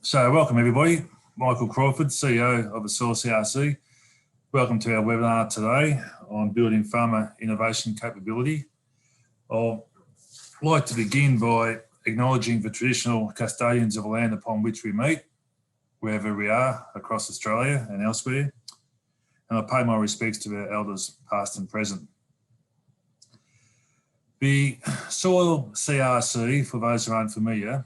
So welcome everybody, Michael Crawford, CEO of Associate RC. Welcome to our webinar today on building farmer innovation capability. I'd like to begin by acknowledging the traditional custodians of the land upon which we meet, wherever we are across Australia and elsewhere. And I pay my respects to our elders past and present. The Soil CRC, for those who aren't familiar,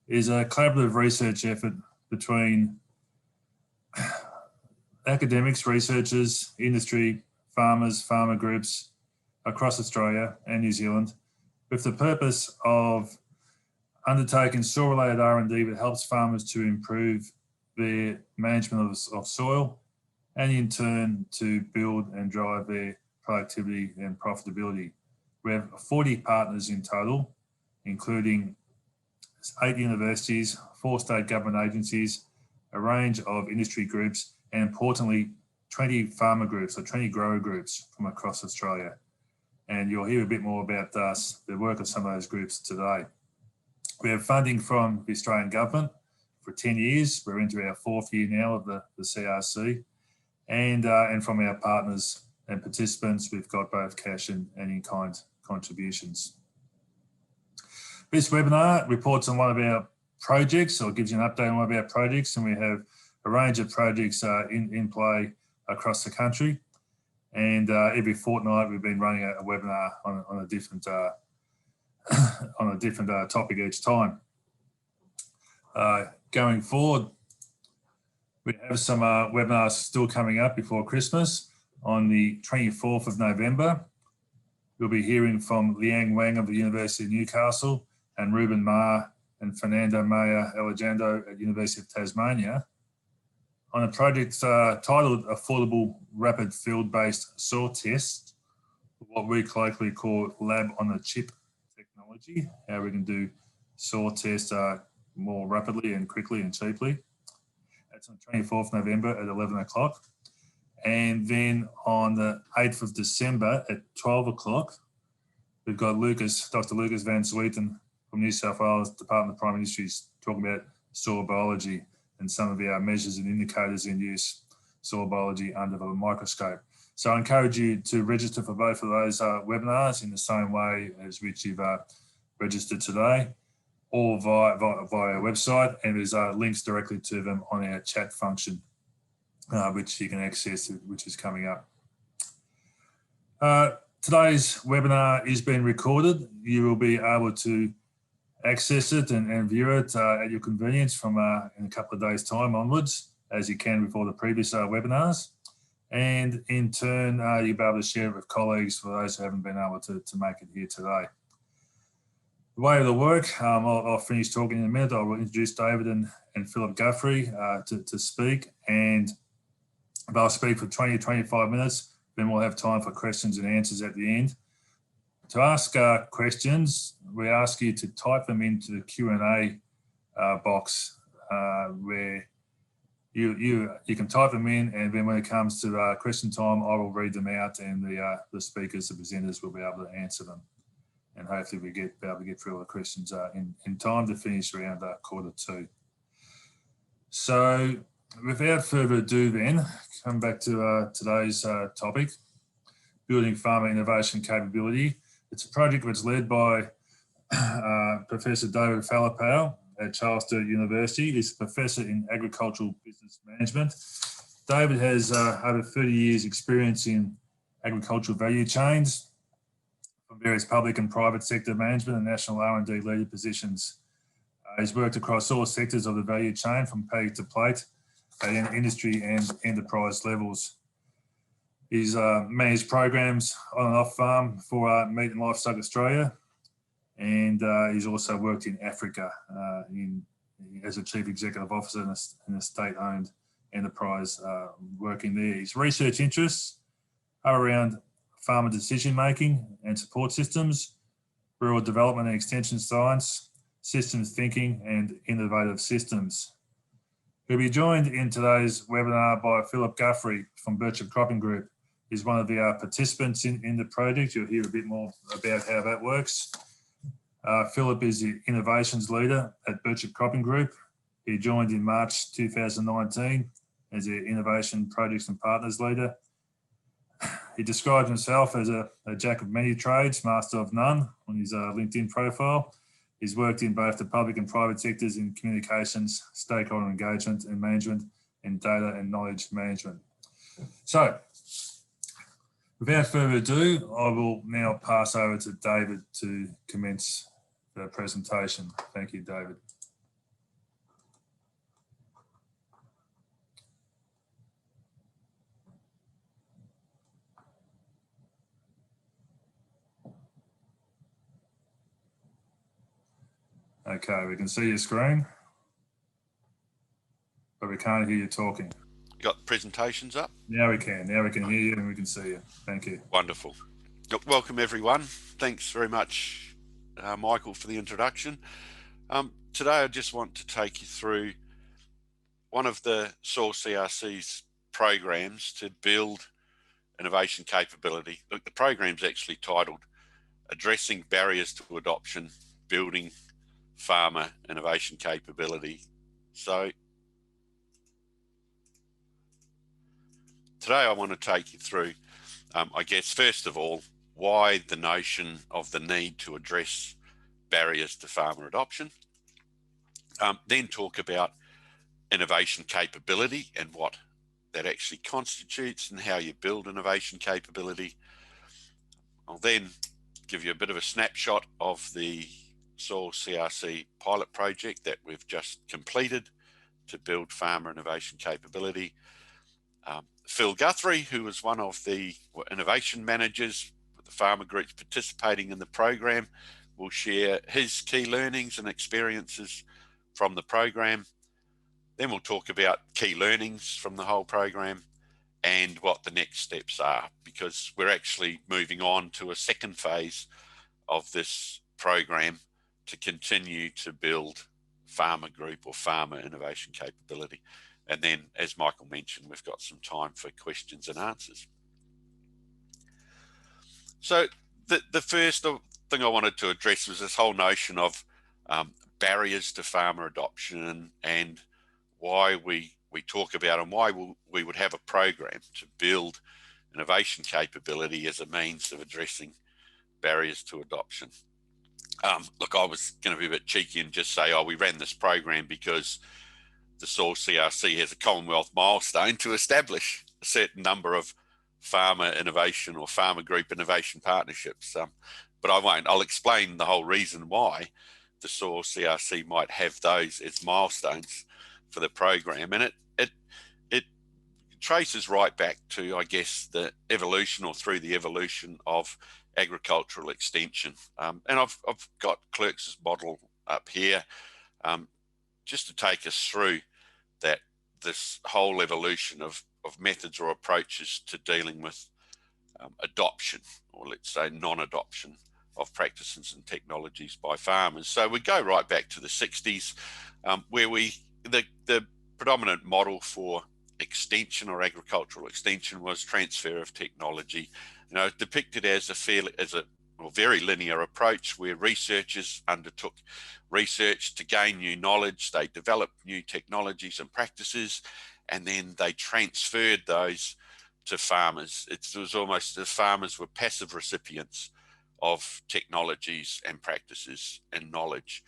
is a collaborative research effort between academics, researchers, industry, farmers, farmer groups across Australia and New Zealand, with the purpose of undertaking soil-related R&D that helps farmers to improve their management of soil and in turn to build and drive their productivity and profitability. We have 40 partners in total, including 8 universities, 4 state government agencies, a range of industry groups, and importantly, 20 farmer groups or 20 grower groups from across Australia. And you'll hear a bit more about the work of some of those groups today. We have funding from the Australian government for 10 years. We're into our 4th year now of the CRC. And from our partners and participants, we've got both cash and in-kind contributions. This webinar reports on one of our projects, or gives you an update on one of our projects, and we have a range of projects in play across the country. And every fortnight we've been running a webinar on a different topic each time. Going forward, we have some webinars still coming up before Christmas. On the 24th of November, we'll be hearing from Liang Wang of the University of Newcastle and Ruben Ma and Fernando Maya Elizondo at University of Tasmania on a project titled Affordable Rapid Field-Based Soil Test, what we colloquially call Lab on a Chip technology, how we can do soil tests more rapidly and quickly and cheaply. That's on 24th November at 11 o'clock. And then on the 8th of December at 12 o'clock, we've got Dr. Lucas Van Zwieten from New South Wales Department of Primary Industries talking about soil biology and some of our measures and indicators in use, soil biology under the microscope. So I encourage you to register for both of those webinars in the same way as which you've registered today, or via our website, and there's links directly to them on our chat function, which you can access, which is coming up. Today's webinar is being recorded. You will be able to access it and view it at your convenience from in a couple of days' time onwards, as you can with all the previous webinars. And in turn, you'll be able to share it with colleagues for those who haven't been able to make it here today. The way of the work, I'll finish talking in a minute. I will introduce David and Phillip Guthrie to speak, and they'll speak for 20 to 25 minutes. Then we'll have time for questions and answers at the end. To ask questions, we ask you to type them into the Q&A box where you can type them in, and then when it comes to question time, I will read them out, and the speakers, the presenters, will be able to answer them. And hopefully we be able to get through all the questions in time to finish around Q2. So without further ado then, come back to today's topic, building farmer innovation capability. It's a project that's led by Professor David Falepau at Sturt University. He's a professor in agricultural business management. David has over 30 years experience in agricultural value chains from various public and private sector management and national R&D leader positions. He's worked across all sectors of the value chain from paddock to plate at industry and enterprise levels. He's managed programs on and off farm for Meat and Livestock Australia, and he's also worked in Africa as a chief executive officer in a state-owned enterprise working there. His research interests are around farmer decision-making and support systems, rural development and extension science, systems thinking, and innovative systems. We'll be joined in today's webinar by Phillip Guthrie from Birchip Cropping Group. He's one of the participants in the project. You'll hear a bit more about how that works. Phillip is the innovations leader at Birchip Cropping Group. He joined in March 2019 as the Innovation Projects and Partners Leader. He described himself as a jack of many trades, master of none on his LinkedIn profile. He's worked in both the public and private sectors in communications, stakeholder engagement and management, and data and knowledge management. So, without further ado, I will now pass over to David to commence the presentation. Thank you, David. Okay, we can see your screen, but we can't hear you talking. Got the presentations up? Now we can hear you and we can see you. Thank you. Wonderful. Look, welcome everyone. Thanks very much, Michael, for the introduction. Today I just want to take you through one of the Soil CRC's programs to build innovation capability. Look, the program's actually titled Addressing Barriers to Adoption, Building Farmer Innovation Capability. So today I want to take you through, I guess, first of all, why the notion of the need to address barriers to farmer adoption. Then talk about innovation capability and what that actually constitutes and how you build innovation capability. I'll then give you a bit of a snapshot of the Soil CRC pilot project that we've just completed to build farmer innovation capability. Phil Guthrie, who was one of the innovation managers with the farmer groups participating in the program, will share his key learnings and experiences from the program. Then we'll talk about key learnings from the whole program and what the next steps are, because we're actually moving on to a second phase of this program to continue to build farmer group or farmer innovation capability. And then, as Michael mentioned, we've got some time for questions and answers. So the first thing I wanted to address was this whole notion of barriers to farmer adoption and why we talk about and why we would have a program to build innovation capability as a means of addressing barriers to adoption. Look, I was going to be a bit cheeky and just say, we ran this program because the Soil CRC has a Commonwealth milestone to establish a certain number of farmer innovation or farmer group innovation partnerships. But I won't. I'll explain the whole reason why the Soil CRC might have those as milestones for the program. And it traces right back to, I guess, the evolution or through the evolution of agricultural extension. And I've got Clerk's model up here just to take us through this whole evolution of methods or approaches to dealing with adoption, or let's say non-adoption of practices and technologies by farmers. So we go right back to the 60s, where the predominant model for extension or agricultural extension was transfer of technology, depicted as a very linear approach where researchers undertook research to gain new knowledge, they developed new technologies and practices, and then they transferred those to farmers. It was almost as farmers were passive recipients of technologies and practices and knowledge.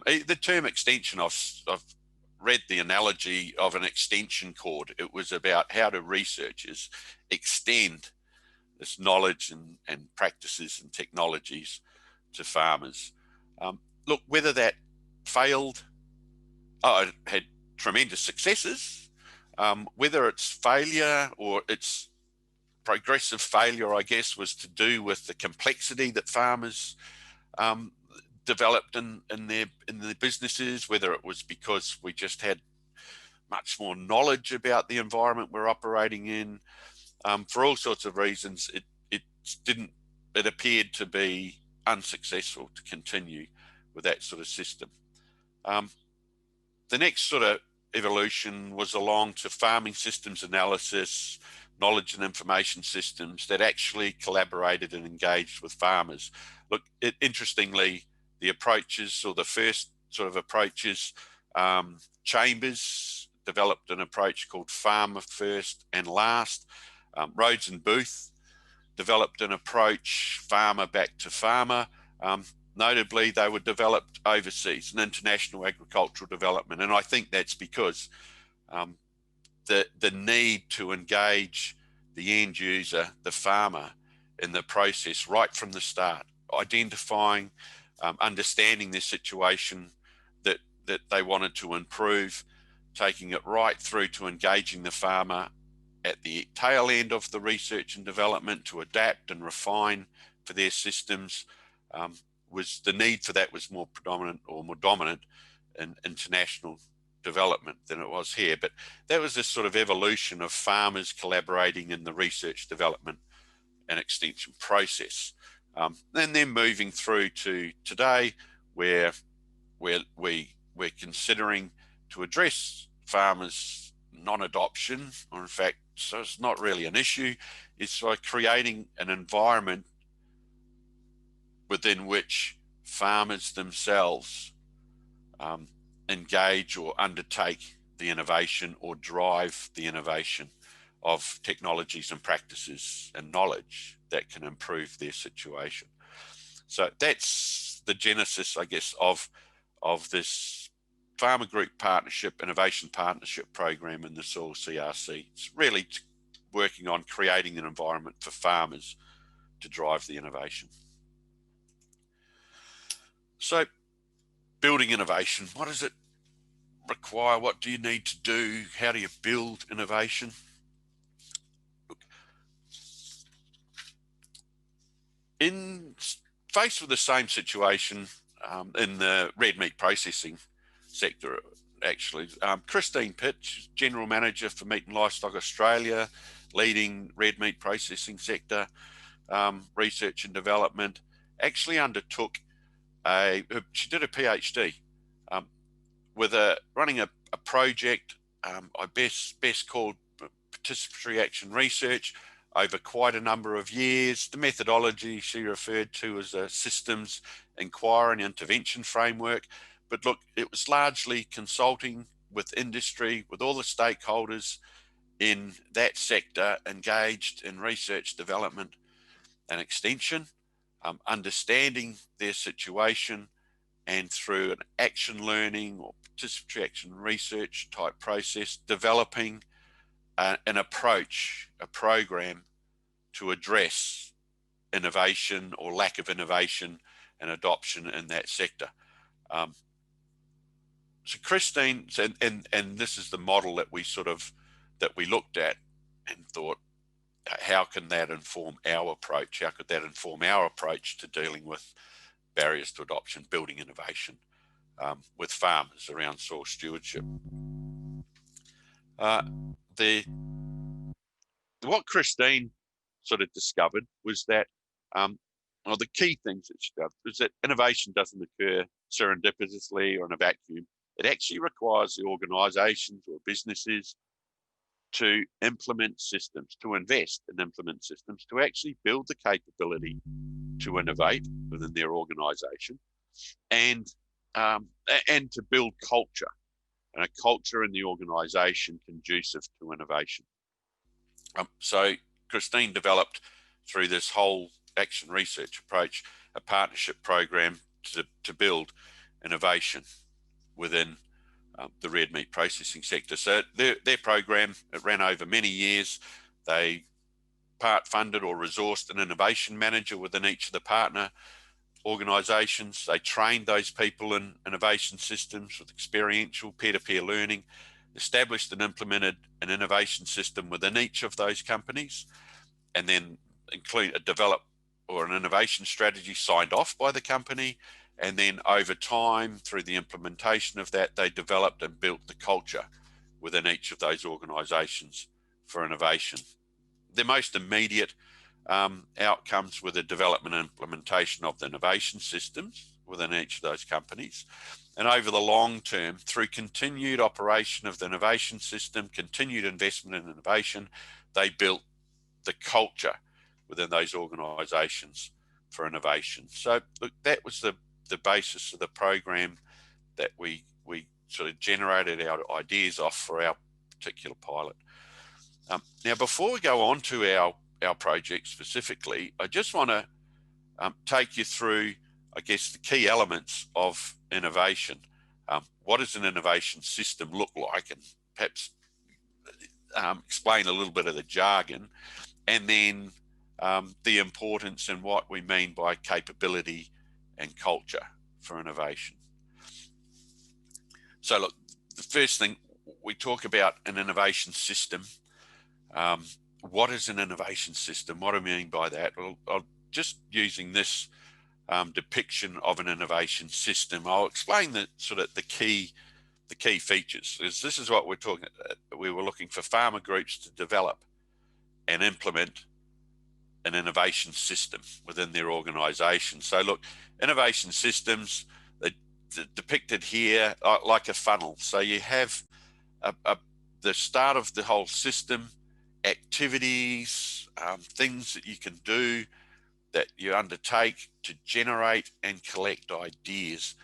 The term extension, I've read the analogy of an extension cord. It was about how do researchers extend this knowledge and practices and technologies to farmers. Look, whether that failed, it had tremendous successes, whether its failure or its progressive failure, I guess, was to do with the complexity that farmers developed in their businesses, whether it was because we just had much more knowledge about the environment we're operating in. For all sorts of reasons, it appeared to be unsuccessful to continue with that sort of system. The next sort of evolution was along to farming systems analysis, knowledge and information systems that actually collaborated and engaged with farmers. Look, interestingly, the approaches, or the first sort of approaches, Chambers developed an approach called Farmer First and Last. Rhodes and Booth developed an approach, farmer back to farmer. Notably, they were developed overseas, an international agricultural development. And I think that's because the need to engage the end user, the farmer, in the process right from the start, identifying, understanding their situation that they wanted to improve, taking it right through to engaging the farmer at the tail end of the research and development to adapt and refine for their systems. Was the need for that was more predominant or more dominant in international development than it was here. But that was this sort of evolution of farmers collaborating in the research, development and extension process. And then moving through to today, where we're considering to address farmers' non-adoption, or in fact, so it's not really an issue, it's by creating an environment within which farmers themselves engage or undertake the innovation or drive the innovation of technologies and practices and knowledge that can improve their situation. So that's the genesis, I guess, of this Farmer Group Partnership, Innovation Partnership Program in the Soil CRC. It's really working on creating an environment for farmers to drive the innovation. So building innovation, what does it require? What do you need to do? How do you build innovation? Look, faced with the same situation in the red meat processing sector, actually, Christine Pitt, General Manager for Meat and Livestock Australia, leading red meat processing sector research and development, actually undertook she did a PhD with running a project I best called participatory action research over quite a number of years. The methodology she referred to as a systems inquiry and intervention framework. But look, it was largely consulting with industry, with all the stakeholders in that sector engaged in research, development and extension, understanding their situation, and through an action learning or participatory action research type process, developing an approach, a program to address innovation or lack of innovation and adoption in that sector. So Christine, and this is the model that we looked at and thought, how can that inform our approach? How could that inform our approach to dealing with barriers to adoption, building innovation with farmers around soil stewardship? What Christine sort of discovered was that the key things that she does is that innovation doesn't occur serendipitously or in a vacuum. It actually requires the organisations or businesses to implement systems, to invest and implement systems, to actually build the capability to innovate within their organisation, and to build culture, and a culture in the organisation conducive to innovation. So Christine developed, through this whole action research approach, a partnership program to build innovation within the red meat processing sector. So their program, it ran over many years. They part funded or resourced an innovation manager within each of the partner organisations. They trained those people in innovation systems with experiential peer-to-peer learning, established and implemented an innovation system within each of those companies, and then developed an innovation strategy signed off by the company. And then over time, through the implementation of that, they developed and built the culture within each of those organisations for innovation. The most immediate outcomes were the development and implementation of the innovation systems within each of those companies. And over the long term, through continued operation of the innovation system, continued investment in innovation, they built the culture within those organisations for innovation. So look, that was the basis of the program that we sort of generated our ideas off for our particular pilot. Now, before we go on to our project specifically, I just want to take you through, I guess, the key elements of innovation. What does an innovation system look like, and perhaps explain a little bit of the jargon, and then the importance and what we mean by capability and culture for innovation. So look, the first thing we talk about an innovation system. What is an innovation system? What do I mean by that? Well, I'll just using this depiction of an innovation system, I'll explain the sort of the key features. This is what we're talking about. We were looking for farmer groups to develop and implement an innovation system within their organisation. So look, innovation systems are depicted here like a funnel. So you have the start of the whole system, activities, things that you can do, that you undertake to generate and collect ideas.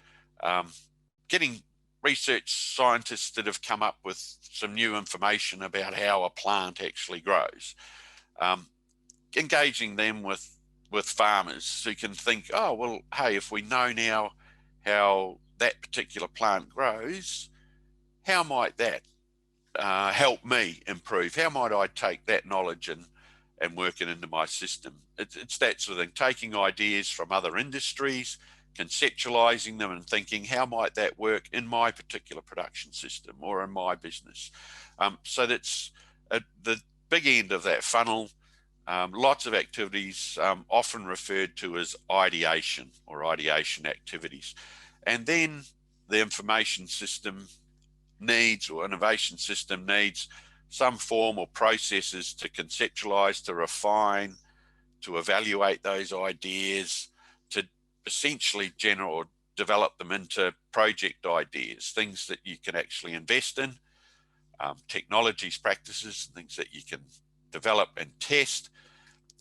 Getting research scientists that have come up with some new information about how a plant actually grows. Engaging them with farmers who can think, oh, well, hey, if we know now how that particular plant grows, how might that help me improve? How might I take that knowledge and work it into my system? It's that sort of thing, taking ideas from other industries, conceptualizing them and thinking, how might that work in my particular production system or in my business? So that's the big end of that funnel. Lots of activities, often referred to as ideation or ideation activities. And then the information system needs, or innovation system needs, some form or processes to conceptualize, to refine, to evaluate those ideas, to essentially generate or develop them into project ideas, things that you can actually invest in, technologies, practices, things that you can develop and test,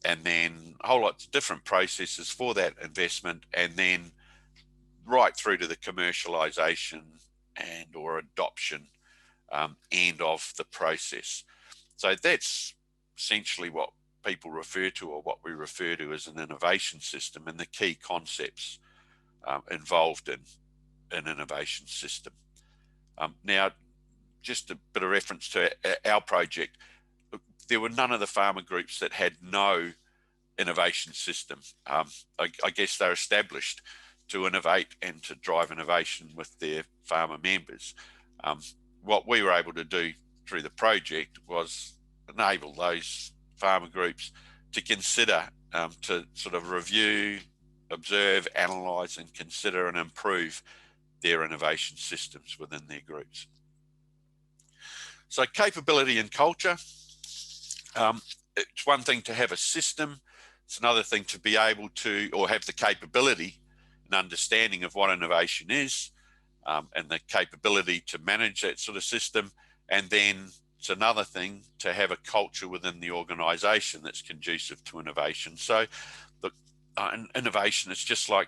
and then a whole lot of different processes for that investment, and then right through to the commercialization and or adoption end of the process. So that's essentially what people refer to, or what we refer to as an innovation system, and the key concepts involved in an innovation system. Now, just a bit of reference to our project, there were none of the farmer groups that had no innovation system. I guess they're established to innovate and to drive innovation with their farmer members. What we were able to do through the project was enable those farmer groups to consider, to sort of review, observe, analyse and consider and improve their innovation systems within their groups. So capability and culture. It's one thing to have a system. It's another thing to be able to, or have the capability and understanding of what innovation is, and the capability to manage that sort of system. And then it's another thing to have a culture within the organisation that's conducive to innovation. So look, innovation is just like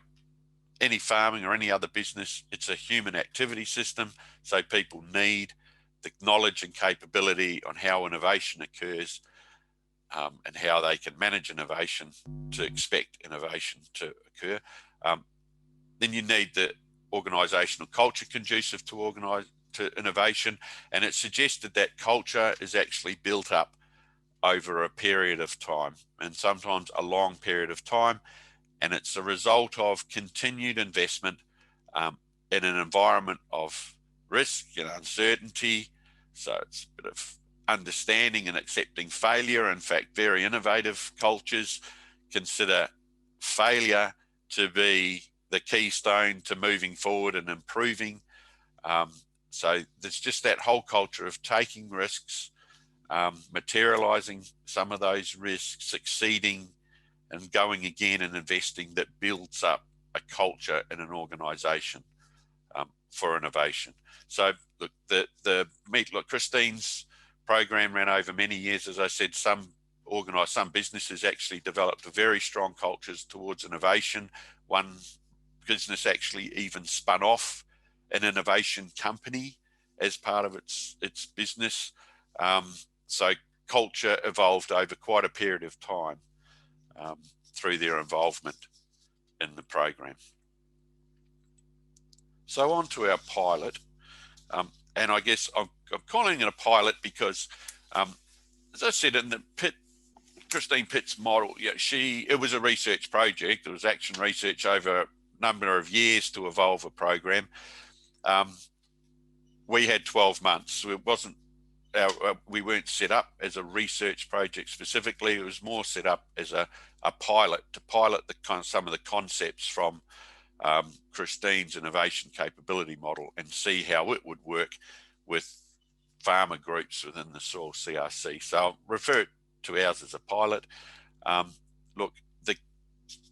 any farming or any other business. It's a human activity system. So people need the knowledge and capability on how innovation occurs, and how they can manage innovation to expect innovation to occur. Then you need the organisational culture conducive to innovation, and it's suggested that culture is actually built up over a period of time, and sometimes a long period of time, and it's a result of continued investment in an environment of risk and uncertainty. So it's a bit of understanding and accepting failure. In fact, very innovative cultures consider failure to be the keystone to moving forward and improving. So there's just that whole culture of taking risks, materializing some of those risks, succeeding and going again and investing, that builds up a culture in an organization for innovation. So look, the Meet Look Christine's program ran over many years. As I said, some businesses actually developed very strong cultures towards innovation. One business actually even spun off an innovation company as part of its business. So culture evolved over quite a period of time through their involvement in the program. So on to our pilot, and I guess I'm calling it a pilot because, as I said, in the Christine Pitt's model, it was a research project. It was action research over a number of years to evolve a program. We had 12 months. So it wasn't, we weren't set up as a research project specifically. It was more set up as a pilot to pilot some of the concepts from Christine's innovation capability model and see how it would work with farmer groups within the soil CRC. So I'll refer to ours as a pilot. Look,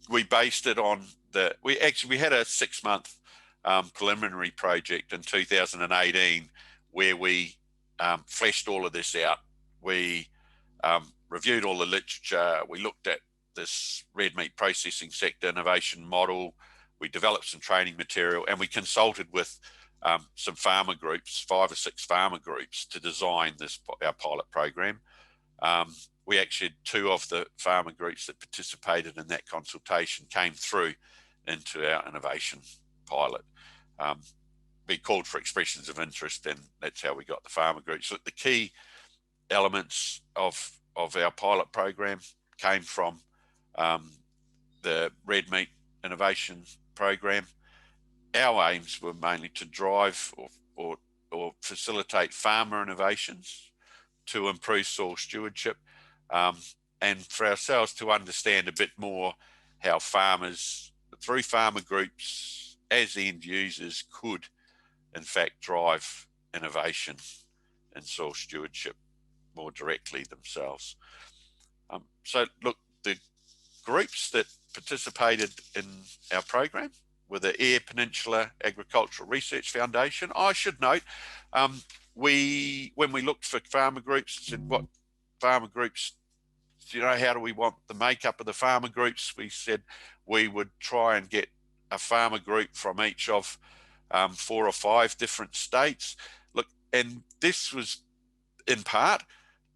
we based it on we had a 6-month preliminary project in 2018 where we fleshed all of this out. We reviewed all the literature. We looked at this red meat processing sector innovation model. We developed some training material, and we consulted with some farmer groups, 5 or 6 farmer groups, to design our pilot program. We actually had 2 of the farmer groups that participated in that consultation came through into our innovation pilot. We called for expressions of interest, and that's how we got the farmer groups. So the key elements of our pilot program came from the red meat innovation program. Our aims were mainly to drive or facilitate farmer innovations to improve soil stewardship, and for ourselves to understand a bit more how farmers, through farmer groups, as end users, could in fact drive innovation and soil stewardship more directly themselves. So look, the groups that participated in our program were the Eyre Peninsula Agricultural Research Foundation. I should note, when we looked for farmer groups, said what farmer groups, how do we want the makeup of the farmer groups? We said we would try and get a farmer group from each of 4 or 5 different states. Look, and this was in part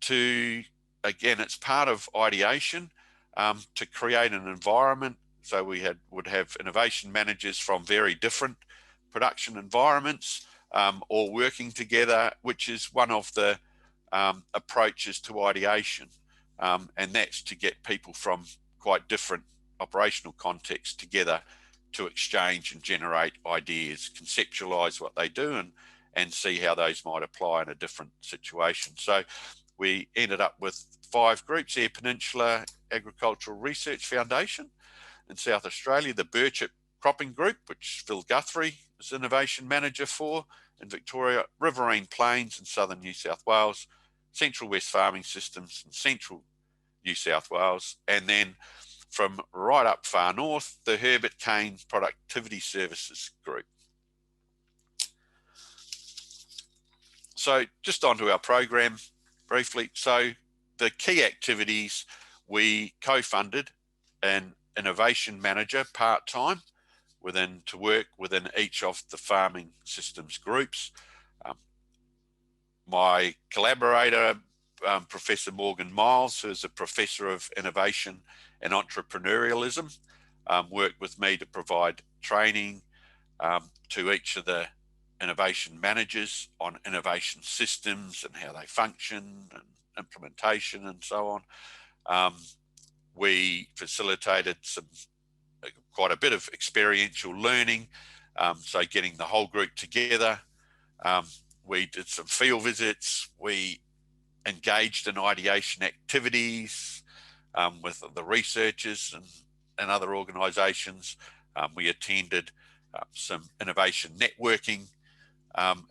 to, again, it's part of ideation, to create an environment. So we would have innovation managers from very different production environments, all working together, which is one of the approaches to ideation. And that's to get people from quite different operational contexts together to exchange and generate ideas, conceptualize what they do, and see how those might apply in a different situation. So we ended up with 5 groups: Eyre Peninsula Agricultural Research Foundation in South Australia, the Birchip Cropping Group, which Phil Guthrie is Innovation Manager for in Victoria, Riverine Plains in Southern New South Wales, Central West Farming Systems in Central New South Wales, and then from right up far north, the Herbert Kane Productivity Services Group. So just onto our program briefly. So the key activities, we co-funded an innovation manager part-time to work within each of the farming systems groups. My collaborator, Professor Morgan Miles, who is a Professor of Innovation and Entrepreneurialism, worked with me to provide training to each of the innovation managers on innovation systems and how they function and implementation and so on. We facilitated quite a bit of experiential learning, so getting the whole group together. We did some field visits. We engaged in ideation activities with the researchers and other organisations. We attended some innovation networking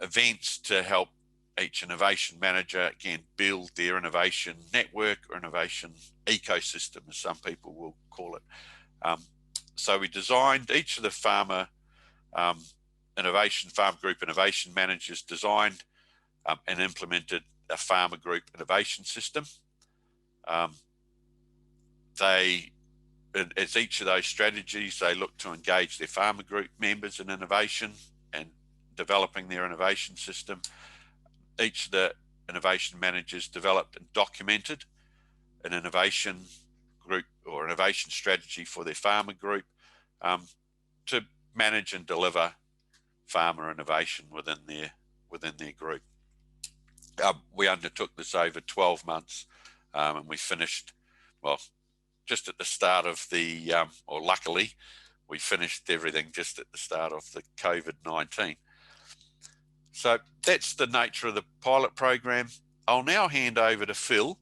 events to help each innovation manager, again, build their innovation network or innovation ecosystem, as some people will call it. So we designed, each of the farm group innovation managers designed and implemented a farmer group innovation system. As each of those strategies, they look to engage their farmer group members in innovation and developing their innovation system. Each of the innovation managers developed and documented an innovation group or innovation strategy for their farmer group to manage and deliver farmer innovation within their group. We undertook this over 12 months and we finished, well, just at the start of the, or luckily, we finished everything just at the start of the COVID-19. So that's the nature of the pilot program. I'll now hand over to Phil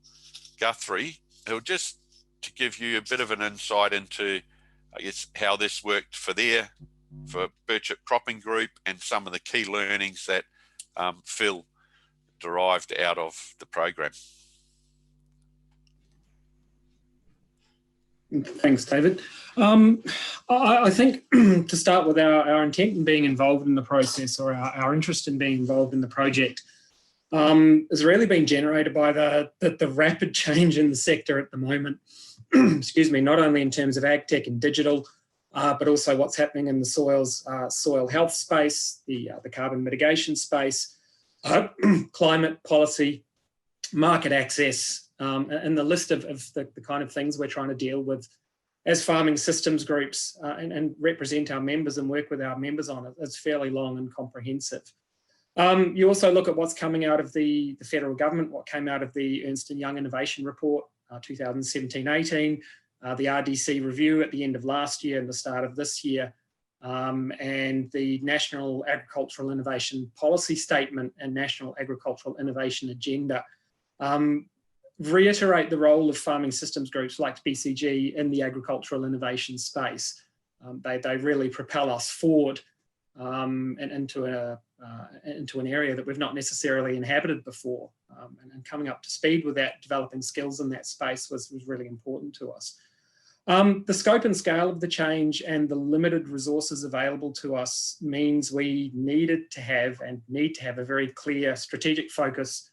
Guthrie, who'll just to give you a bit of an insight into, I guess, how this worked for Birchip Cropping Group and some of the key learnings that Phil derived out of the program. Thanks, David. I think to start with, our intent in being involved in the process, or our interest in being involved in the project, has really been generated by the rapid change in the sector at the moment. Excuse me, not only in terms of ag tech and digital, but also what's happening in the soil health space, the carbon mitigation space, climate policy, market access, and the list of the kind of things we're trying to deal with as farming systems groups and represent our members and work with our members on it. It's fairly long and comprehensive. You also look at what's coming out of the federal government, what came out of the Ernst & Young Innovation Report 2017-18, the RDC review at the end of last year and the start of this year, and the National Agricultural Innovation Policy Statement and National Agricultural Innovation Agenda. Reiterate the role of farming systems groups like BCG in the agricultural innovation space. They really propel us forward and into an area that we've not necessarily inhabited before. And coming up to speed with that, developing skills in that space was really important to us. The scope and scale of the change and the limited resources available to us means we need to have a very clear strategic focus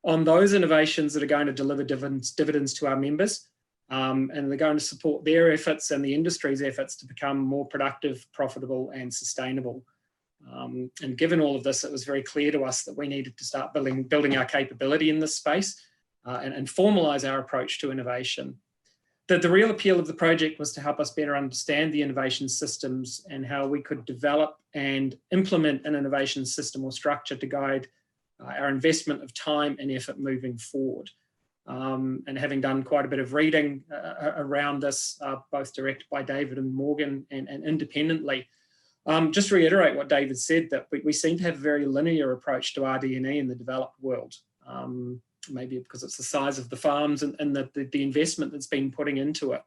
on those innovations that are going to deliver dividends to our members, and they're going to support their efforts and the industry's efforts to become more productive, profitable, and sustainable. And given all of this, it was very clear to us that we needed to start building our capability in this space and formalise our approach to innovation. The real appeal of the project was to help us better understand the innovation systems and how we could develop and implement an innovation system or structure to guide our investment of time and effort moving forward. And having done quite a bit of reading around this, both directed by David and Morgan and independently, just reiterate what David said, that we seem to have a very linear approach to RD&E in the developed world. Maybe because it's the size of the farms and the investment that's been putting into it.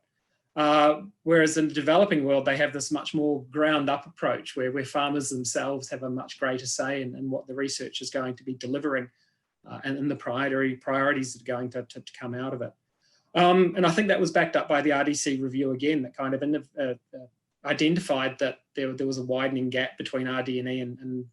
Whereas in the developing world, they have this much more ground up approach where farmers themselves have a much greater say in what the research is going to be delivering and in the priorities that are going to come out of it. And I think that was backed up by the RDC review again, that kind of identified that there was a widening gap between RD&E and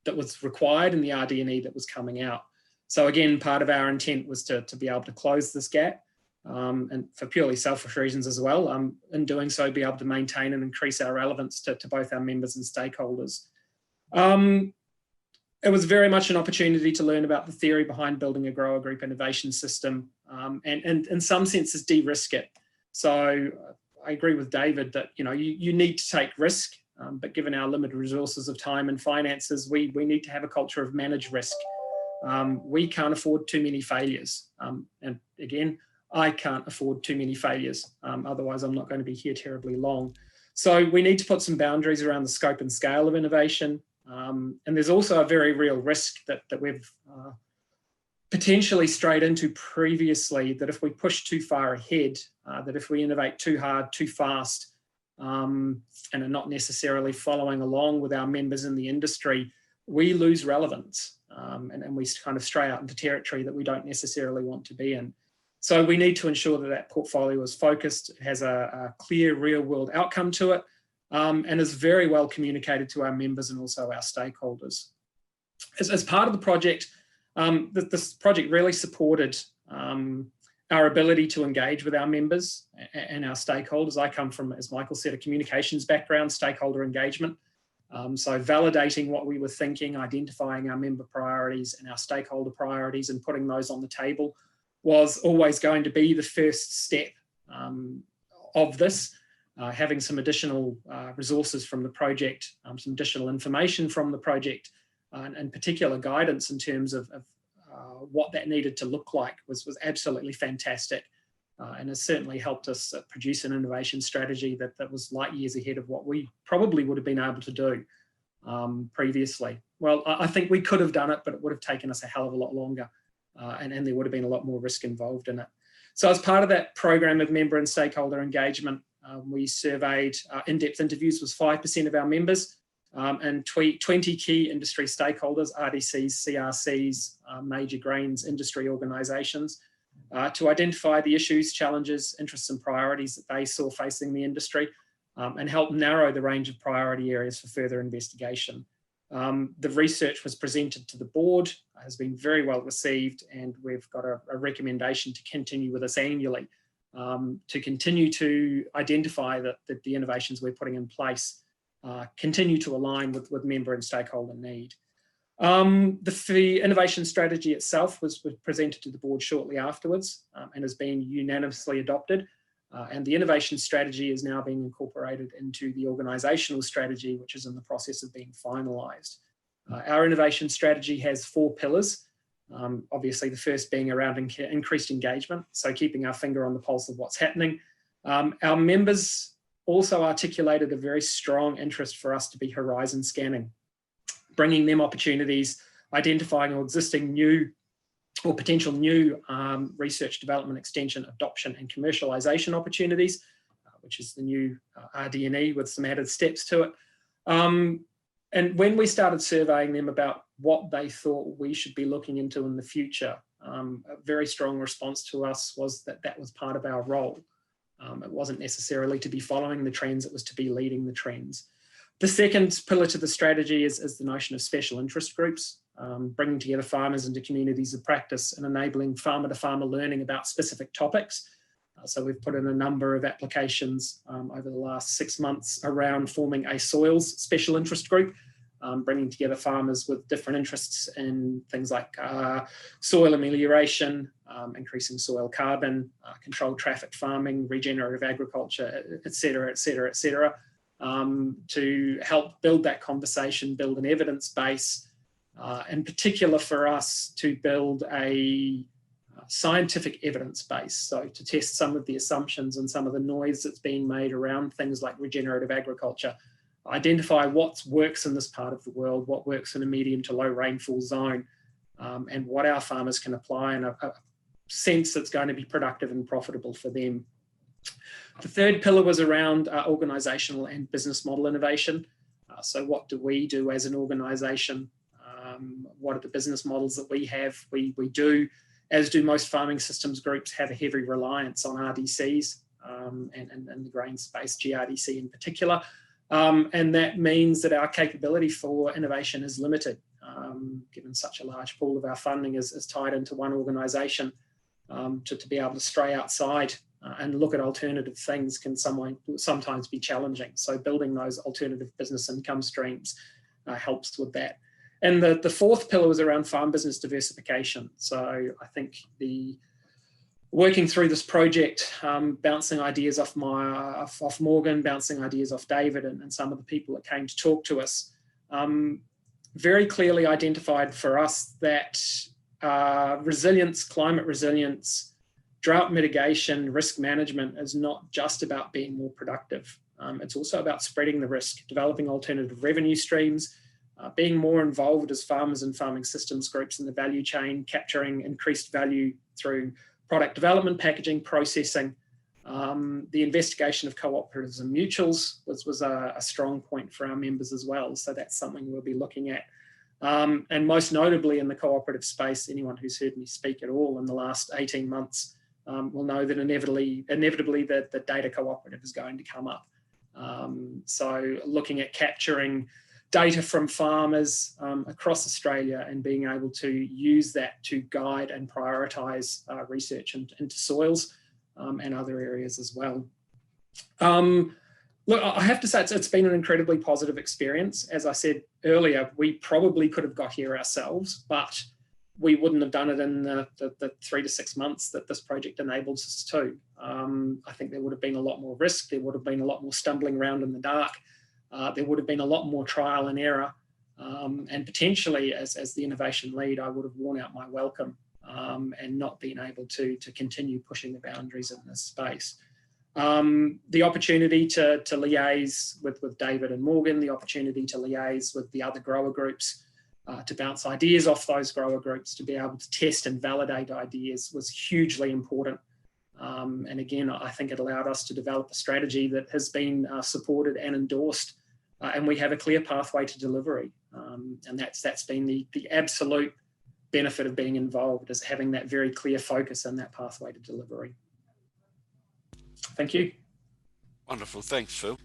that was required in the RD&E that was coming out. So again, part of our intent was to be able to close this gap and for purely selfish reasons as well. In doing so, be able to maintain and increase our relevance to both our members and stakeholders. It was very much an opportunity to learn about the theory behind building a grower group innovation system and in some senses de-risk it. So I agree with David that you need to take risk, but given our limited resources of time and finances, we need to have a culture of managed risk. We can't afford too many failures. And again, I can't afford too many failures. Otherwise, I'm not going to be here terribly long. So we need to put some boundaries around the scope and scale of innovation. And there's also a very real risk that we've potentially strayed into previously, that if we push too far ahead, that if we innovate too hard, too fast, and are not necessarily following along with our members in the industry, we lose relevance. And we kind of stray out into territory that we don't necessarily want to be in. So we need to ensure that portfolio is focused, has a clear real world outcome to it, and is very well communicated to our members and also our stakeholders. As part of the project, this project really supported our ability to engage with our members and our stakeholders. I come from, as Michael said, a communications background, stakeholder engagement. So validating what we were thinking, identifying our member priorities and our stakeholder priorities and putting those on the table was always going to be the first step of this. Having some additional resources from the project, some additional information from the project, and particular guidance in terms of what that needed to look like was absolutely fantastic, and has certainly helped us produce an innovation strategy that was light years ahead of what we probably would have been able to do previously. Well, I think we could have done it, but it would have taken us a hell of a lot longer, and there would have been a lot more risk involved in it. So as part of that program of member and stakeholder engagement, we surveyed in-depth interviews with 5% of our members and 20 key industry stakeholders, RDCs, CRCs, major grains industry organisations, to identify the issues, challenges, interests and priorities that they saw facing the industry, and help narrow the range of priority areas for further investigation. The research was presented to the board, has been very well received, and we've got a recommendation to continue with this annually, to continue to identify that the innovations we're putting in place continue to align with member and stakeholder need. The innovation strategy itself was presented to the board shortly afterwards, and has been unanimously adopted. And the innovation strategy is now being incorporated into the organisational strategy, which is in the process of being finalised. Our innovation strategy has 4 pillars. Obviously, the first being around increased engagement, so keeping our finger on the pulse of what's happening. Our members also articulated a very strong interest for us to be horizon scanning, bringing them opportunities, identifying existing new or potential new research, development, extension, adoption and commercialisation opportunities, which is the new RD&E with some added steps to it. And when we started surveying them about what they thought we should be looking into in the future, a very strong response to us was that that was part of our role. It wasn't necessarily to be following the trends, it was to be leading the trends. The second pillar to the strategy is the notion of special interest groups, bringing together farmers into communities of practice and enabling farmer-to-farmer learning about specific topics. So we've put in a number of applications over the last 6 months around forming a soils special interest group, bringing together farmers with different interests in things like soil amelioration, increasing soil carbon, controlled traffic farming, regenerative agriculture, et cetera, to help build that conversation, build an evidence base, in particular for us to build a scientific evidence base, so to test some of the assumptions and some of the noise that's being made around things like regenerative agriculture, identify what works in this part of the world, what works in a medium to low rainfall zone, and what our farmers can apply in a sense that's going to be productive and profitable for them. The third pillar was around organisational and business model innovation. So what do we do as an organisation? What are the business models that we have? We do, as do most farming systems groups, have a heavy reliance on RDCs and the grain space, GRDC in particular. And that means that our capability for innovation is limited, given such a large pool of our funding is tied into one organisation. To be able to stray outside and look at alternative things can sometimes be challenging. So building those alternative business income streams helps with that. And the fourth pillar was around farm business diversification. So I think working through this project, bouncing ideas off Morgan, bouncing ideas off David and some of the people that came to talk to us, very clearly identified for us that resilience, climate resilience, drought mitigation, risk management is not just about being more productive. It's also about spreading the risk, developing alternative revenue streams, being more involved as farmers and farming systems groups in the value chain, capturing increased value through product development, packaging, processing. The investigation of cooperatives and mutuals was a strong point for our members as well. So that's something we'll be looking at. And most notably in the cooperative space, anyone who's heard me speak at all in the last 18 months will know that inevitably the data cooperative is going to come up. So looking at capturing data from farmers across Australia and being able to use that to guide and prioritise research into soils and other areas as well. Look, I have to say it's been an incredibly positive experience. As I said earlier, we probably could have got here ourselves, but we wouldn't have done it in the 3 to 6 months that this project enables us to. I think there would have been a lot more risk. There would have been a lot more stumbling around in the dark. There would have been a lot more trial and error. And potentially, as the innovation lead, I would have worn out my welcome and not been able to continue pushing the boundaries in this space. The opportunity to liaise with David and Morgan, the opportunity to liaise with the other grower groups, to bounce ideas off those grower groups, to be able to test and validate ideas was hugely important. And again, I think it allowed us to develop a strategy that has been supported and endorsed, and we have a clear pathway to delivery. And that's been the absolute benefit of being involved, is having that very clear focus and that pathway to delivery. Thank you. Wonderful. Thanks, Phil.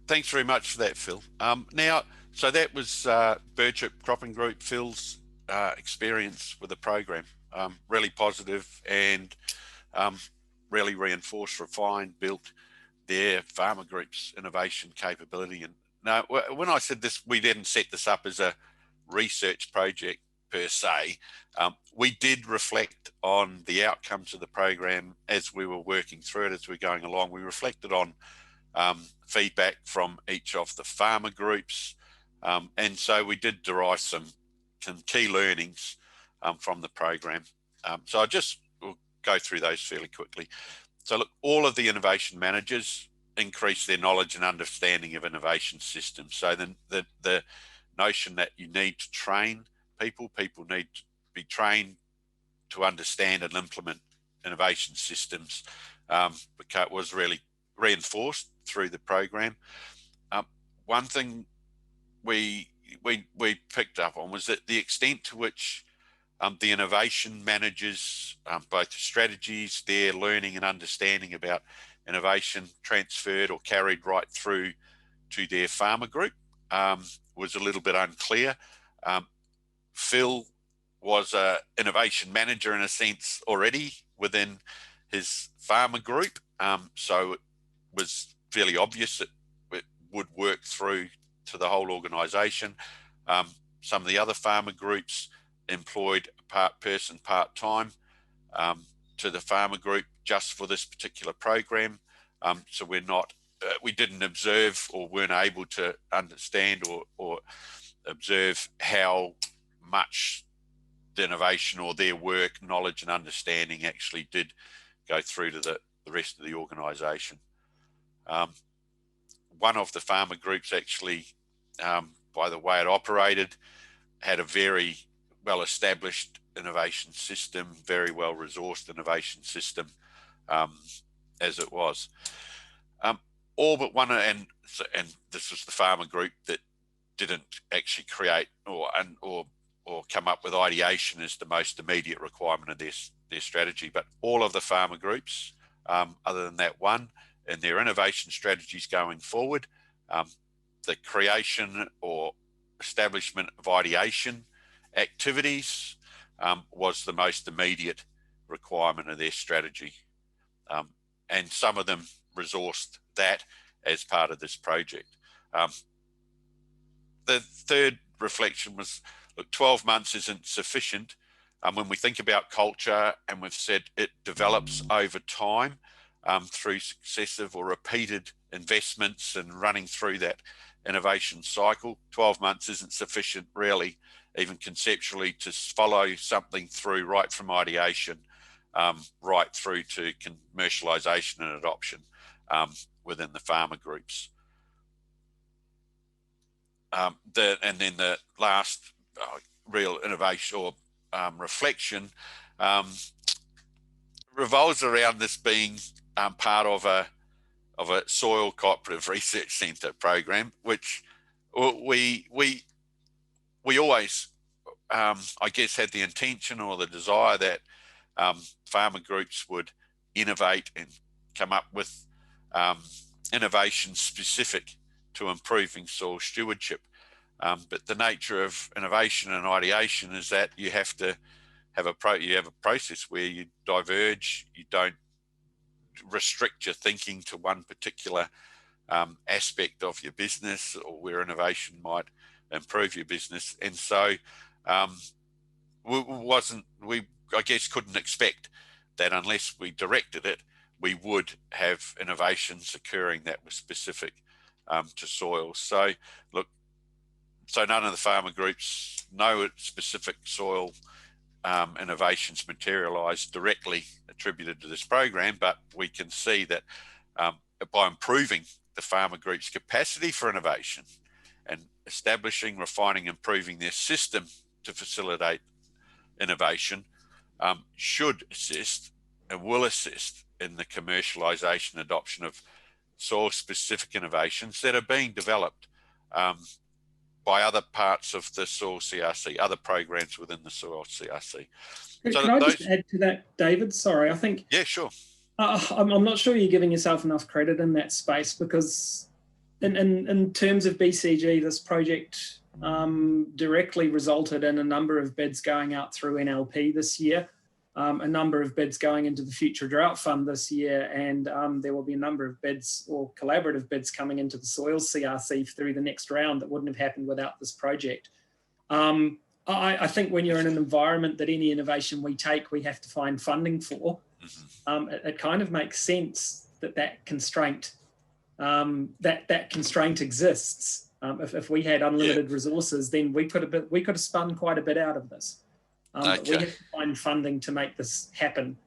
Thanks very much for that, Phil. Now, so that was Birchip Cropping Group, Phil's experience with the program. Really positive and really reinforced, refined, built their farmer group's innovation capability. And now, when I said this, we didn't set this up as a research project per se. We did reflect on the outcomes of the program as we were working through it, as we're going along. We reflected on feedback from each of the farmer groups. And so we did derive some key learnings from the program. So we'll go through those fairly quickly. So look, all of the innovation managers increase their knowledge and understanding of innovation systems. So the notion that you need to train people need to be trained to understand and implement innovation systems, was really reinforced through the program. One thing we picked up on was that the extent to which the innovation managers, both the strategies, their learning and understanding about innovation transferred or carried right through to their farmer group was a little bit unclear. Phil was an innovation manager in a sense already within his farmer group, so it was fairly obvious that it would work through to the whole organisation. Some of the other farmer groups employed a person part-time to the farmer group just for this particular program. So we didn't observe or weren't able to understand or observe how much the innovation or their work, knowledge and understanding actually did go through to the rest of the organisation. One of the farmer groups actually, by the way it operated, had a very well-established innovation system, very well-resourced innovation system as it was. All but one, and this was the farmer group that didn't actually create or come up with ideation as the most immediate requirement of their strategy. But all of the farmer groups, other than that one, and their innovation strategies going forward, the creation or establishment of ideation activities was the most immediate requirement of their strategy. And some of them resourced that as part of this project. The third reflection was, look, 12 months isn't sufficient. When we think about culture, and we've said it develops over time through successive or repeated investments and running through that innovation cycle, 12 months isn't sufficient really, even conceptually, to follow something through right from ideation right through to commercialisation and adoption within the farmer groups. And then the last real innovation or reflection revolves around this being part of a soil cooperative research centre program, which we always, I guess, had the intention or the desire that farmer groups would innovate and come up with innovation specific to improving soil stewardship. But the nature of innovation and ideation is that you have to have a process where you diverge, you don't restrict your thinking to one particular aspect of your business, or where innovation might improve your business. And so we I guess couldn't expect that unless we directed it, we would have innovations occurring that were specific to soil. So look, so none of the farmer groups know specific soil innovations materialised directly attributed to this program, but we can see that by improving the farmer group's capacity for innovation and establishing, refining, improving their system to facilitate innovation, should assist and will assist in the commercialisation and adoption of soil-specific innovations that are being developed by other parts of the soil CRC, other programs within the soil CRC. So can I just add to that, David? Sorry, I think... Yeah, sure. I'm not sure you're giving yourself enough credit in that space, because in terms of BCG, this project directly resulted in a number of bids going out through NLP this year, a number of bids going into the Future Drought Fund this year, and there will be a number of bids or collaborative bids coming into the soil CRC through the next round that wouldn't have happened without this project. I think when you're in an environment that any innovation we take, we have to find funding for, it kind of makes sense that constraint exists. If we had unlimited resources, then we could have spun quite a bit out of this. But we have to find funding to make this happen.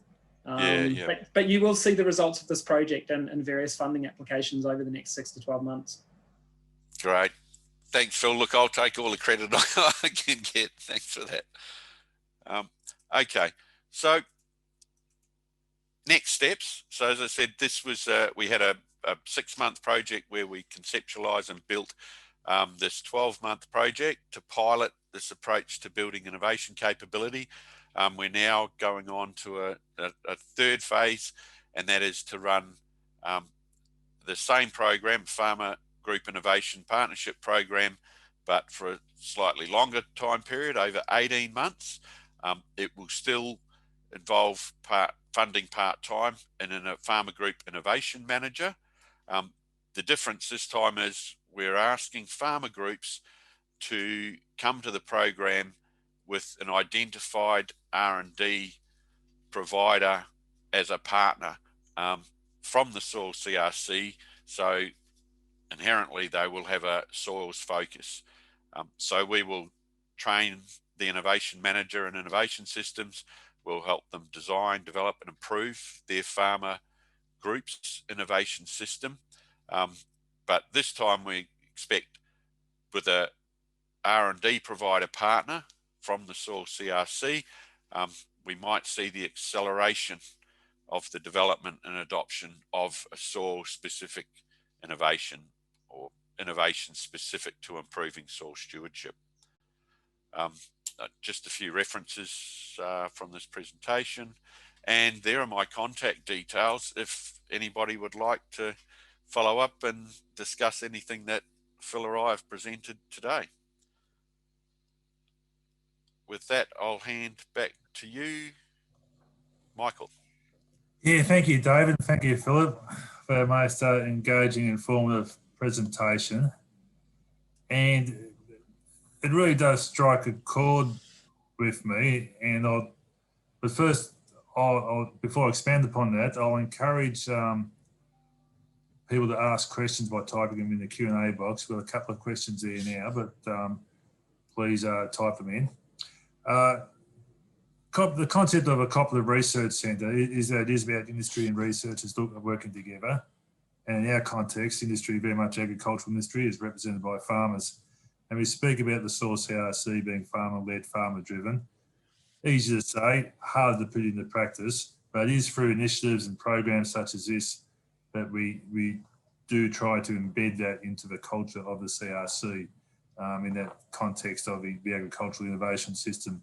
But you will see the results of this project and various funding applications over the next 6 to 12 months. Great. Thanks, Phil. Look, I'll take all the credit I can get. Thanks for that. Okay, so next steps. So as I said, this was we had a 6-month project where we conceptualised and built this 12-month project to pilot this approach to building innovation capability. We're now going on to a third phase, and that is to run the same program, Farmer Group Innovation Partnership Program, but for a slightly longer time period, over 18 months. It will still involve funding part-time and in a Farmer Group Innovation Manager. The difference this time is we're asking farmer groups to come to the program with an identified R&D provider as a partner from the soil CRC. So inherently they will have a soils focus. So we will train the innovation manager and innovation systems. We'll help them design, develop and improve their farmer group's innovation system. But this time we expect with a R&D provider partner from the soil CRC, we might see the acceleration of the development and adoption of a soil specific innovation or innovation specific to improving soil stewardship. Just a few references from this presentation, and there are my contact details if anybody would like to follow up and discuss anything that Phil or I have presented today. With that, I'll hand back to you, Michael. Yeah, thank you, David. Thank you, Philip, for a most engaging, informative presentation. And it really does strike a chord with me. And before I expand upon that, I'll encourage people to ask questions by typing them in the Q&A box. We've got a couple of questions there now, but please type them in. The concept of a cooperative research centre is that it is about industry and researchers working together. And in our context, industry, very much agricultural industry, is represented by farmers. And we speak about the soil CRC being farmer-led, farmer-driven. Easy to say, hard to put into practice, but it is through initiatives and programs such as this that we do try to embed that into the culture of the CRC in that context of the agricultural innovation system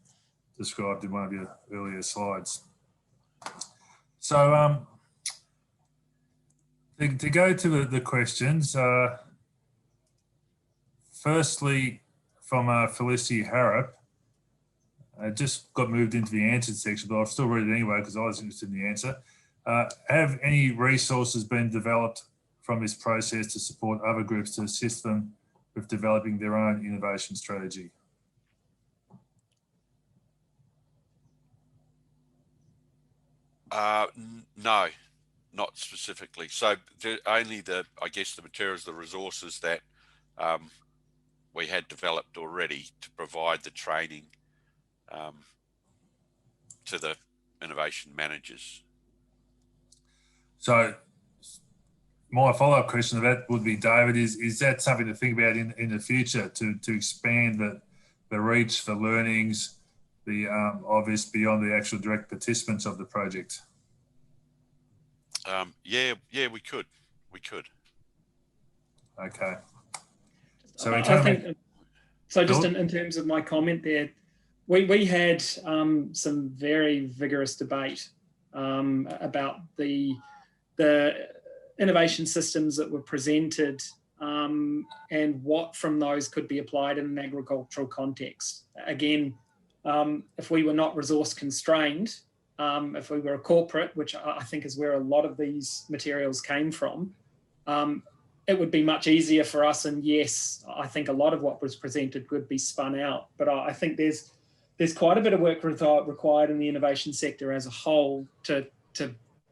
described in one of your earlier slides. So to go to the questions, firstly from Felicity Harrop, I just got moved into the answered section, but I'll still read it anyway because I was interested in the answer. Have any resources been developed from this process to support other groups to assist them with developing their own innovation strategy? No, not specifically. So only I guess the materials, the resources that we had developed already to provide the training to the innovation managers. So my follow-up question to that would be, David, is that something to think about in the future to expand the reach, the learnings, the obvious beyond the actual direct participants of the project? Yeah, we could. Okay. So I think, so just in terms of my comment there, we had some very vigorous debate about the innovation systems that were presented and what from those could be applied in an agricultural context. Again, if we were not resource constrained, if we were a corporate, which I think is where a lot of these materials came from, it would be much easier for us. And yes, I think a lot of what was presented could be spun out. But I think there's quite a bit of work required in the innovation sector as a whole to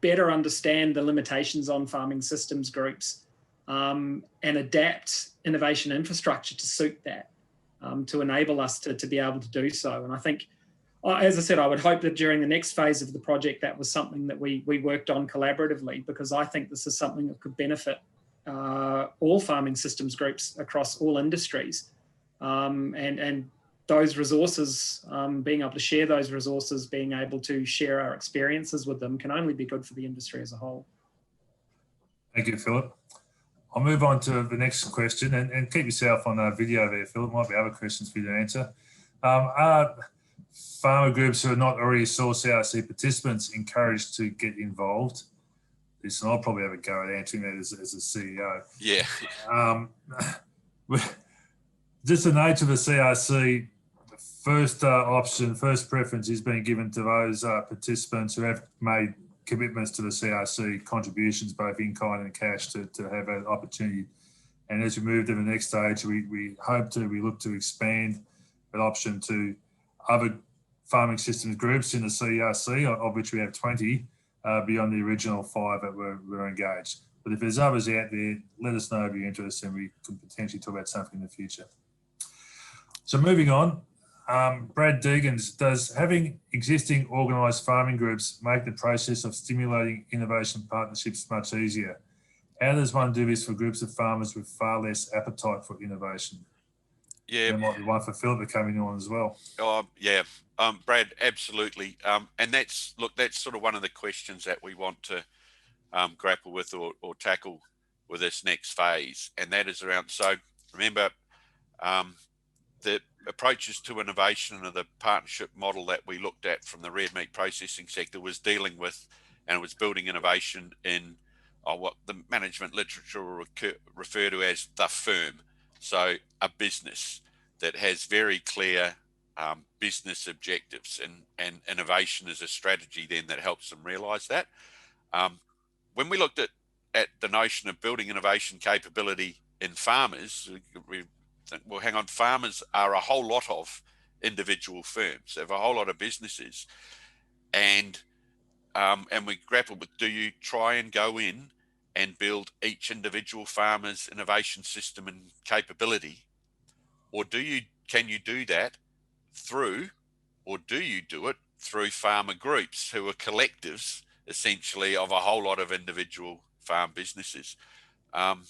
better understand the limitations on farming systems groups and adapt innovation infrastructure to suit that, to enable us to be able to do so. And I think, as I said, I would hope that during the next phase of the project, that was something that we worked on collaboratively, because I think this is something that could benefit all farming systems groups across all industries. And those resources, being able to share those resources, being able to share our experiences with them can only be good for the industry as a whole. Thank you, Phillip. I'll move on to the next question, and keep yourself on video there, Phillip. Might be other questions for you to answer. Are farmer groups who are not already source CRC participants encouraged to get involved? Listen, I'll probably have a go at answering that as a CEO. Yeah. Just the nature of the CRC, the first option, first preference is being given to those participants who have made commitments to the CRC, contributions both in kind and cash, to have an opportunity. And as we move to the next stage, we look to expand that option to other farming systems groups in the CRC, of which we have 20, beyond the original 5 that were engaged. But if there's others out there, let us know if you're interested, and we can potentially talk about something in the future. So moving on, Brad Deegans, does having existing organised farming groups make the process of stimulating innovation partnerships much easier? How does one do this for groups of farmers with far less appetite for innovation? Yeah. There might be one for Phillip coming on as well. Yeah, Brad, absolutely. And that's sort of one of the questions that we want to grapple with or tackle with this next phase. And that is around, so remember, the approaches to innovation and the partnership model that we looked at from the red meat processing sector was dealing with, and it was building innovation in what the management literature will refer to as the firm. So a business that has very clear business objectives, and innovation is a strategy then that helps them realise that. When we looked at the notion of building innovation capability in farmers, we think, well, hang on, farmers are a whole lot of individual firms. They have a whole lot of businesses, and we grappled with, do you try and go in and build each individual farmer's innovation system and capability, or can you do that through, or do you do it through farmer groups who are collectives essentially of a whole lot of individual farm businesses? And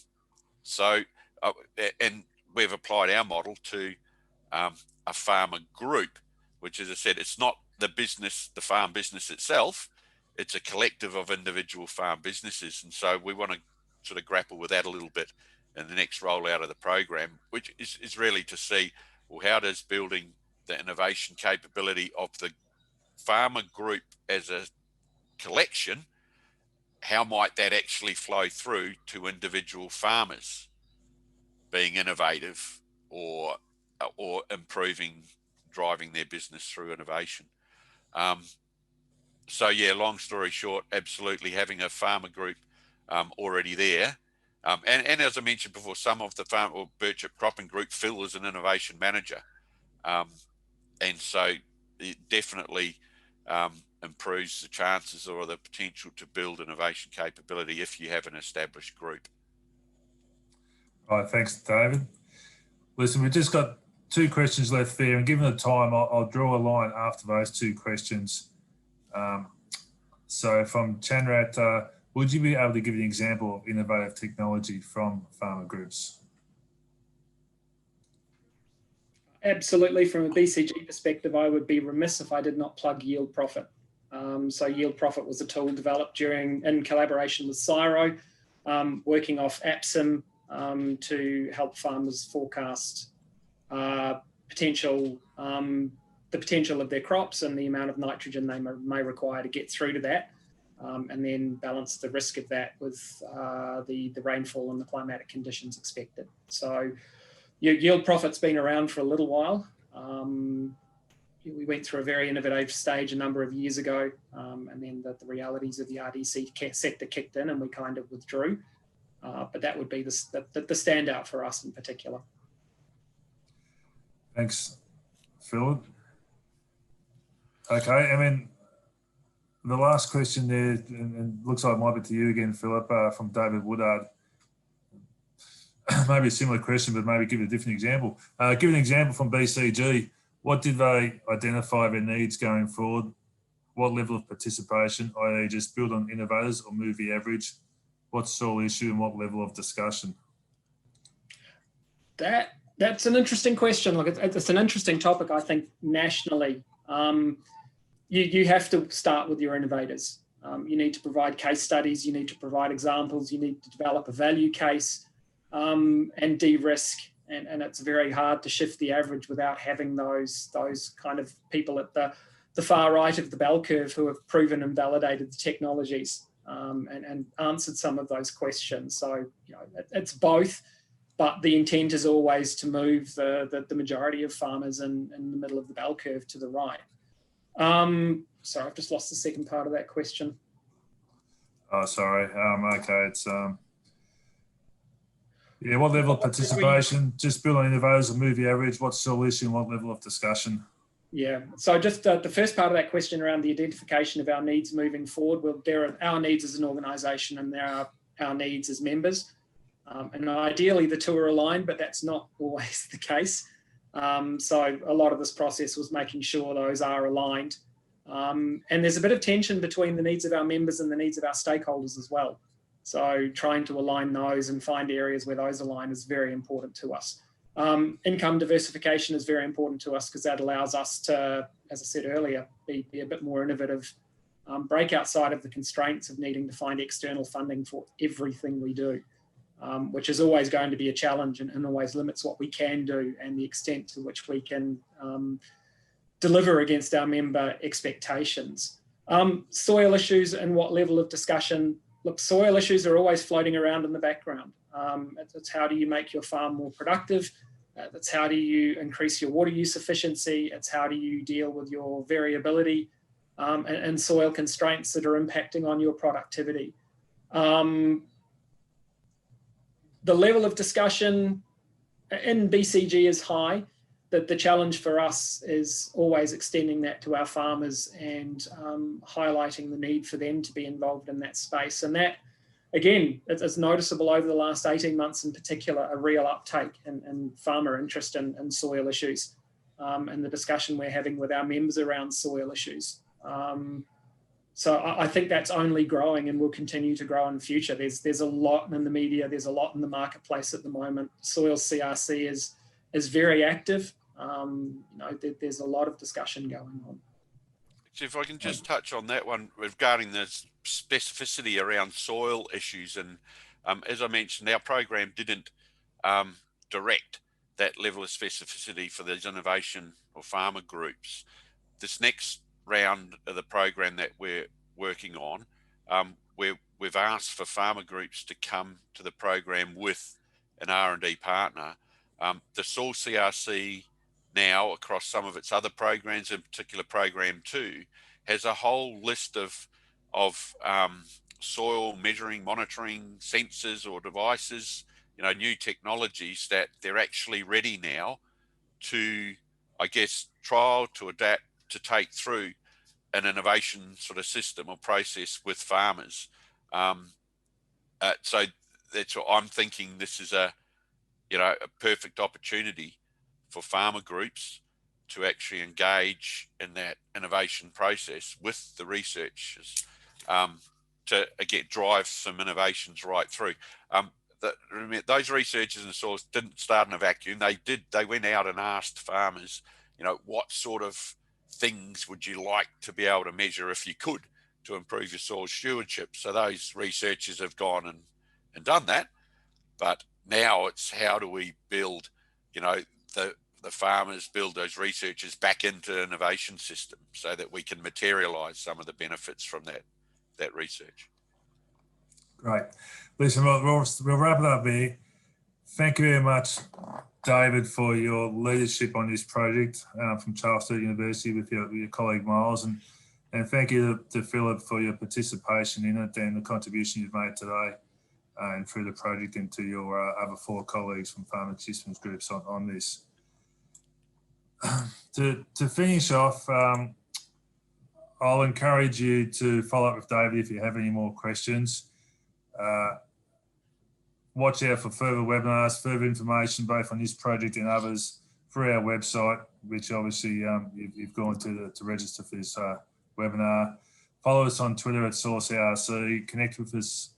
we've applied our model to a farmer group, which, as I said, it's not the farm business itself, it's a collective of individual farm businesses. And so we want to sort of grapple with that a little bit in the next rollout of the program, which is really to see, well, how does building the innovation capability of the farmer group as a collection, how might that actually flow through to individual farmers being innovative or improving, driving their business through innovation? So yeah, long story short, absolutely having a farmer group already there. And as I mentioned before, some of the Birchip Cropping Group, Phil is an innovation manager. And so it definitely improves the chances or the potential to build innovation capability if you have an established group. All right, thanks, David. Listen, we've just got 2 questions left there, and given the time, I'll draw a line after those 2 questions. So from Chanrat, would you be able to give an example of innovative technology from farmer groups? Absolutely. From a BCG perspective, I would be remiss if I did not plug Yield Profit. So Yield Profit was a tool developed in collaboration with CSIRO, working off APSIM to help farmers forecast the potential of their crops and the amount of nitrogen they may require to get through to that, and then balance the risk of that with the rainfall and the climatic conditions expected. So Yield Profit's been around for a little while. We went through a very innovative stage a number of years ago, and then the realities of the RDC sector kicked in and we kind of withdrew. But that would be the standout for us in particular. Thanks, Phillip. Okay, I mean, the last question there, and looks like it might be to you again, Phillip, from David Woodard. Maybe a similar question, but maybe give a different example. Give an example from BCG. What did they identify their needs going forward? What level of participation, i.e. just build on innovators or move the average? What soil issue and what level of discussion? That's an interesting question. Look, it's an interesting topic, I think, nationally. You have to start with your innovators. You need to provide case studies. You need to provide examples. You need to develop a value case and de-risk. And it's very hard to shift the average without having those kind of people at the far right of the bell curve who have proven and validated the technologies and answered some of those questions. So it's both, but the intent is always to move the majority of farmers in the middle of the bell curve to the right. Sorry, I've just lost the second part of that question. Oh, sorry. Okay, it's yeah. What level of participation? Just build on innovators and move the average. What soil issue and what level of discussion? Yeah. So just the first part of that question around the identification of our needs moving forward. Well, there are our needs as an organisation and there are our needs as members. And ideally the two are aligned, but that's not always the case. So a lot of this process was making sure those are aligned. And there's a bit of tension between the needs of our members and the needs of our stakeholders as well. So trying to align those and find areas where those align is very important to us. Income diversification is very important to us because that allows us to, as I said earlier, be a bit more innovative, break outside of the constraints of needing to find external funding for everything we do. Which is always going to be a challenge and always limits what we can do and the extent to which we can deliver against our member expectations. Soil issues and what level of discussion. Look, soil issues are always floating around in the background. It's how do you make your farm more productive? That's how do you increase your water use efficiency? It's how do you deal with your variability and soil constraints that are impacting on your productivity. The level of discussion in BCG is high. The challenge for us is always extending that to our farmers and highlighting the need for them to be involved in that space. And that, again, it's noticeable over the last 18 months in particular, a real uptake in farmer interest in soil issues and the discussion we're having with our members around soil issues. So I think that's only growing and will continue to grow in the future. There's a lot in the media, there's a lot in the marketplace at the moment. Soil CRC is very active. There's a lot of discussion going on. So if I can just touch on that one regarding the specificity around soil issues, and as I mentioned, our program didn't direct that level of specificity for these innovation or farmer groups. This next round of the program that we're working on, we've asked for farmer groups to come to the program with an R&D partner. The soil CRC now across some of its other programs, in particular program 2, has a whole list of soil measuring, monitoring sensors or devices, new technologies that they're actually ready now to, I guess, trial, to adapt, to take through an innovation sort of system or process with farmers. So that's what I'm thinking. This is a perfect opportunity for farmer groups to actually engage in that innovation process with the researchers to again drive some innovations right through. Those researchers and soils didn't start in a vacuum. They went out and asked farmers, what sort of things would you like to be able to measure if you could to improve your soil stewardship. So those researchers have gone and done that. But now it's how do we build, the farmers build those researchers back into innovation system so that we can materialize some of the benefits from that research. Great. Listen, we'll wrap it up there. Thank you very much, David, for your leadership on this project from Charles Sturt University with your colleague Miles, and thank you to Phillip for your participation in it and the contribution you've made today and through the project, and to your other 4 colleagues from farming systems groups on this. To finish off, I'll encourage you to follow up with David if you have any more questions. Watch out for further webinars, further information both on this project and others through our website, which obviously you've gone to register for this webinar. Follow us on Twitter at SourceARC, connect with us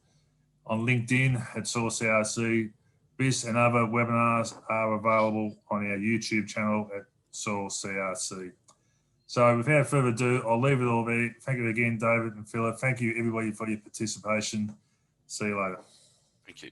on LinkedIn at SourceARC. This and other webinars are available on our YouTube channel at SourceARC. So without further ado, I'll leave it all there. Thank you again, David and Phillip. Thank you everybody for your participation. See you later. Thank you.